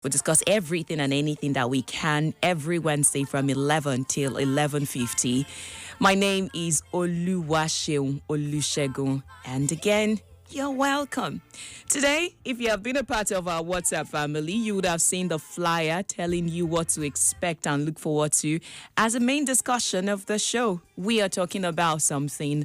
We discuss everything and anything that we can every Wednesday from 11 till 11:50. My name is Oluwaseun Olusegun, and again, you're welcome. Today, if you have been a part of our WhatsApp family, you would have seen the flyer telling you what to expect and look forward to as a main discussion of the show. We are talking about something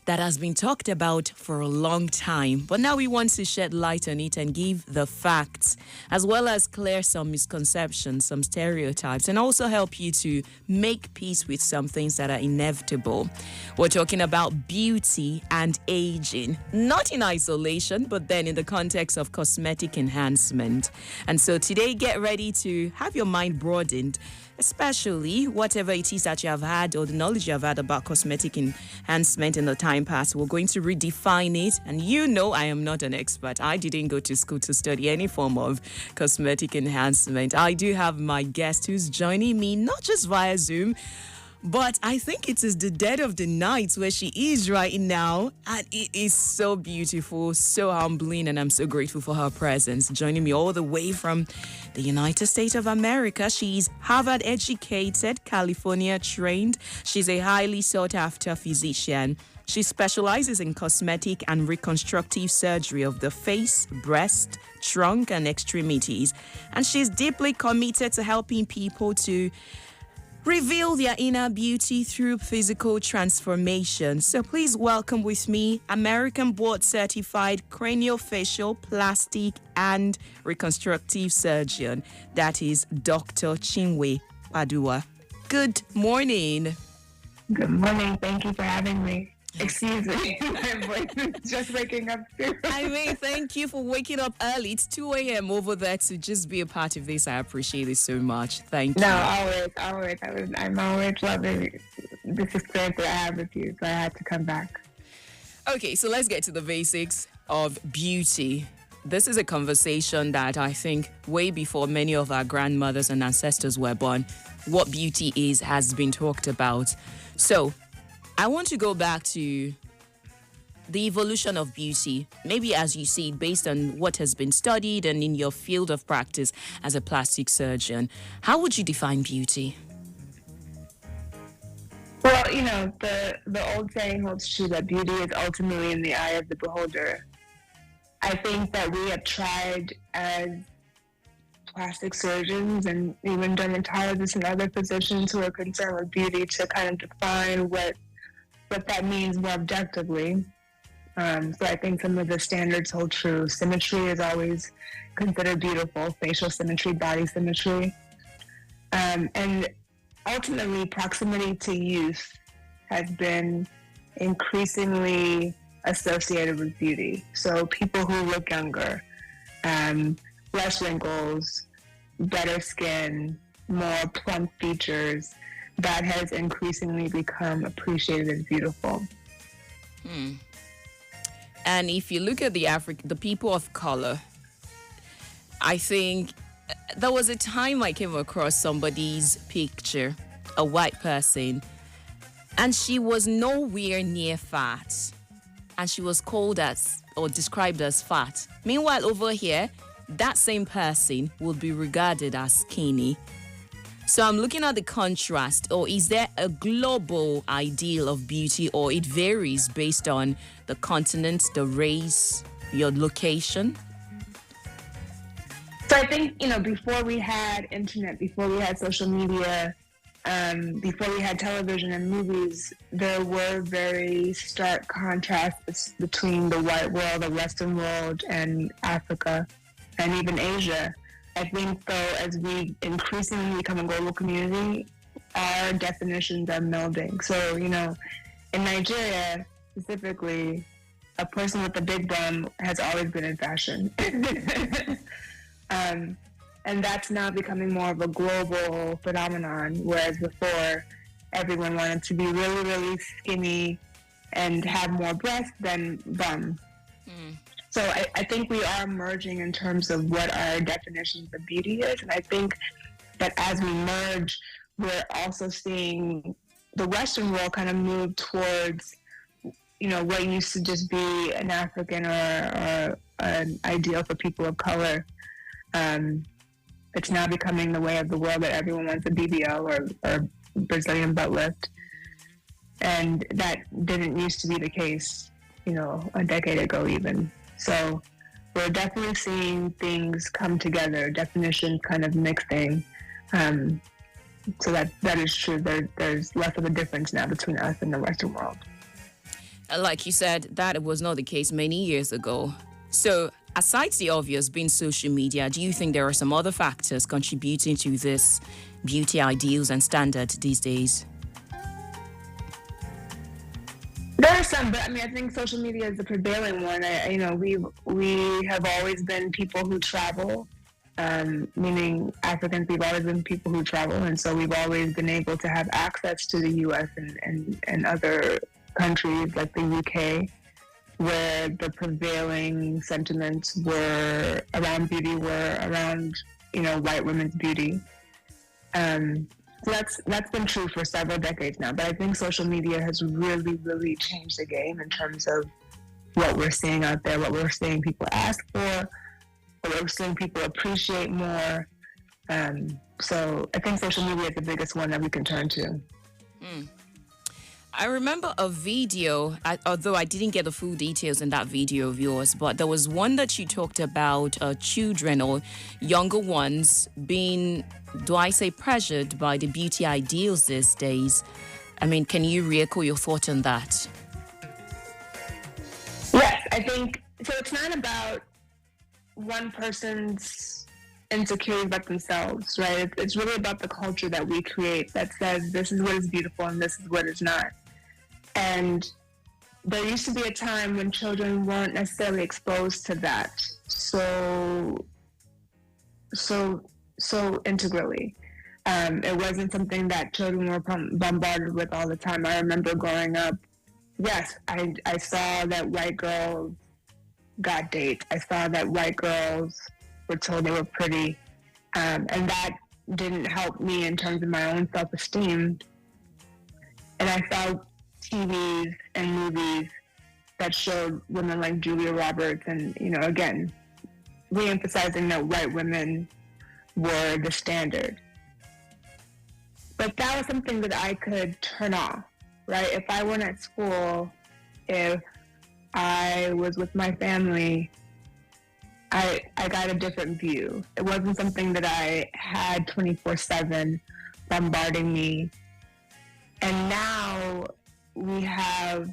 that has been talked about for a long time, but now we want to shed light on it and give the facts, as well as clear some misconceptions, some stereotypes, and also help you to make peace with some things that are inevitable. We're talking about beauty and aging, not in isolation, but then in the context of cosmetic enhancement. And so today, get ready to have your mind broadened, especially whatever it is that you have had or the knowledge you have had about cosmetic enhancement in the time past. We're going to redefine it. And you know I am not an expert. I didn't go to school to study any form of cosmetic enhancement. I do have my guest who's joining me, not just via Zoom, but I think it is the dead of the night where she is right now. And it is so beautiful, so humbling, and I'm so grateful for her presence. Joining me all the way from the United States of America. She's Harvard educated, California trained. She's a highly sought after physician. She specializes in cosmetic and reconstructive surgery of the face, breast, trunk, and extremities. And she's deeply committed to helping people to reveal their inner beauty through physical transformation. So please welcome with me American board certified craniofacial, plastic and reconstructive surgeon. That is Dr. Chinwe Padua. Good morning. Good morning. Thank you for having me. Excuse me, my voice is just waking up too. I mean, thank you for waking up early. It's 2 a.m. over there to just be a part of this. I appreciate it so much. Thank you. No, always. I'm always loving this experience that I have with you, so I had to come back. Okay, so let's get to the basics of beauty. This is a conversation that I think way before many of our grandmothers and ancestors were born, what beauty is has been talked about. So I want to go back to the evolution of beauty, maybe as you see, based on what has been studied and in your field of practice as a plastic surgeon. How would you define beauty? Well, the old saying holds true that beauty is ultimately in the eye of the beholder. I think that we have tried as plastic surgeons and even dermatologists and other physicians who are concerned with beauty to kind of define what that means more objectively. So I think some of the standards hold true. Symmetry is always considered beautiful, facial symmetry, body symmetry. And ultimately, proximity to youth has been increasingly associated with beauty. So people who look younger, less wrinkles, better skin, more plump features, that has increasingly become appreciated as beautiful. And if you look at the people of color, I think there was a time I came across somebody's picture, a white person, and she was nowhere near fat. And she was called as or described as fat. Meanwhile, over here, that same person would be regarded as skinny. So I'm looking at the contrast, or is there a global ideal of beauty, or it varies based on the continent, the race, your location? So I think, before we had internet, before we had social media, before we had television and movies, there were very stark contrasts between the white world, the Western world, and Africa, and even Asia. I think, though, as we increasingly become a global community, our definitions are melding. So, in Nigeria, specifically, a person with a big bum has always been in fashion. And that's now becoming more of a global phenomenon, whereas before, everyone wanted to be really, really skinny and have more breast than bum. So I think we are merging in terms of what our definitions of beauty is. And I think that as we merge, we're also seeing the Western world kind of move towards, what used to just be an African or an ideal for people of color. It's now becoming the way of the world that everyone wants a BBL or Brazilian butt lift. And that didn't used to be the case, a decade ago even. So we're definitely seeing things come together, definitions kind of mixing. So that is true. There's less of a difference now between us and the Western world. Like you said, that was not the case many years ago. So aside the obvious being social media, do you think there are some other factors contributing to this beauty ideals and standards these days? There are some, but I think social media is the prevailing one. We have always been people who travel, meaning Africans. We've always been people who travel, and so we've always been able to have access to the U.S. and other countries like the UK, where the prevailing sentiments were around beauty, were around white women's beauty. So that's been true for several decades now. But I think social media has really, really changed the game in terms of what we're seeing out there, what we're seeing people ask for, what we're seeing people appreciate more. So I think social media is the biggest one that we can turn to. I remember a video, although I didn't get the full details in that video of yours, but there was one that you talked about children or younger ones being, do I say, pressured by the beauty ideals these days. I mean, can you re-echo your thought on that? Yes, I think, so it's not about one person's insecurity about themselves, right? It's really about the culture that we create that says this is what is beautiful and this is what is not. And there used to be a time when children weren't necessarily exposed to that so integrally. It wasn't something that children were bombarded with all the time. I remember growing up, yes, I saw that white girls got dates. I saw that white girls were told they were pretty. And that didn't help me in terms of my own self-esteem. And I saw TVs and movies that showed women like Julia Roberts and, again, re-emphasizing that white women were the standard. But that was something that I could turn off, right? If I went at school, if I was with my family, I got a different view. It wasn't something that I had 24/7 bombarding me. And now we have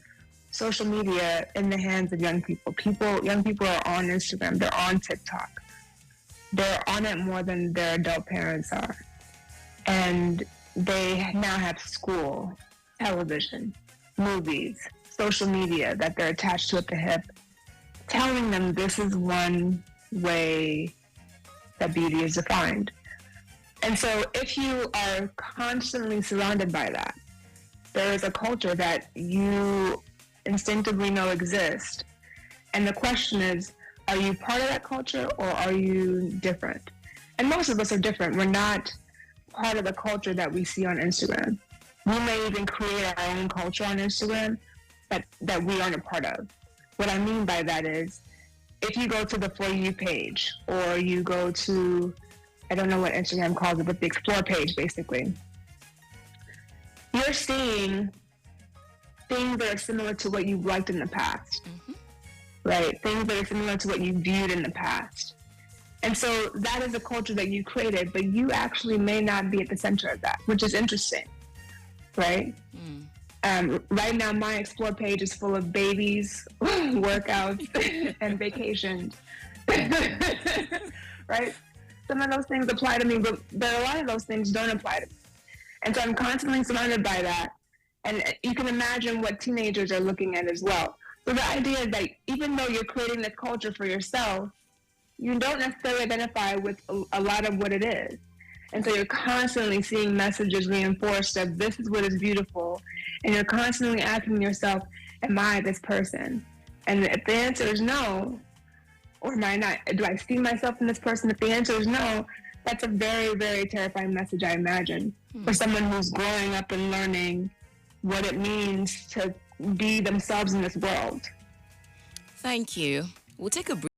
social media in the hands of young people. Young people are on Instagram. They're on TikTok. They're on it more than their adult parents are. And they now have school, television, movies, social media that they're attached to at the hip, telling them this is one way that beauty is defined. And so if you are constantly surrounded by that, there is a culture that you instinctively know exists. And the question is, are you part of that culture or are you different? And most of us are different. We're not part of the culture that we see on Instagram. We may even create our own culture on Instagram that we aren't a part of. What I mean by that is, if you go to the For You page or you go to, I don't know what Instagram calls it, but the Explore page basically, you're seeing things that are similar to what you've liked in the past, right? Things that are similar to what you viewed in the past. And so that is a culture that you created, but you actually may not be at the center of that, which is interesting, right? Right now, my Explore page is full of babies, workouts, and vacations, right? Some of those things apply to me, but a lot of those things don't apply to me. And so I'm constantly surrounded by that. And you can imagine what teenagers are looking at as well. So the idea is that even though you're creating this culture for yourself, you don't necessarily identify with a lot of what it is. And so you're constantly seeing messages reinforced of this is what is beautiful. And you're constantly asking yourself, am I this person? And if the answer is no, or am I not, do I see myself in this person? If the answer is no, that's a very, very terrifying message, I imagine, for someone who's growing up and learning what it means to be themselves in this world. Thank you. We'll take a break.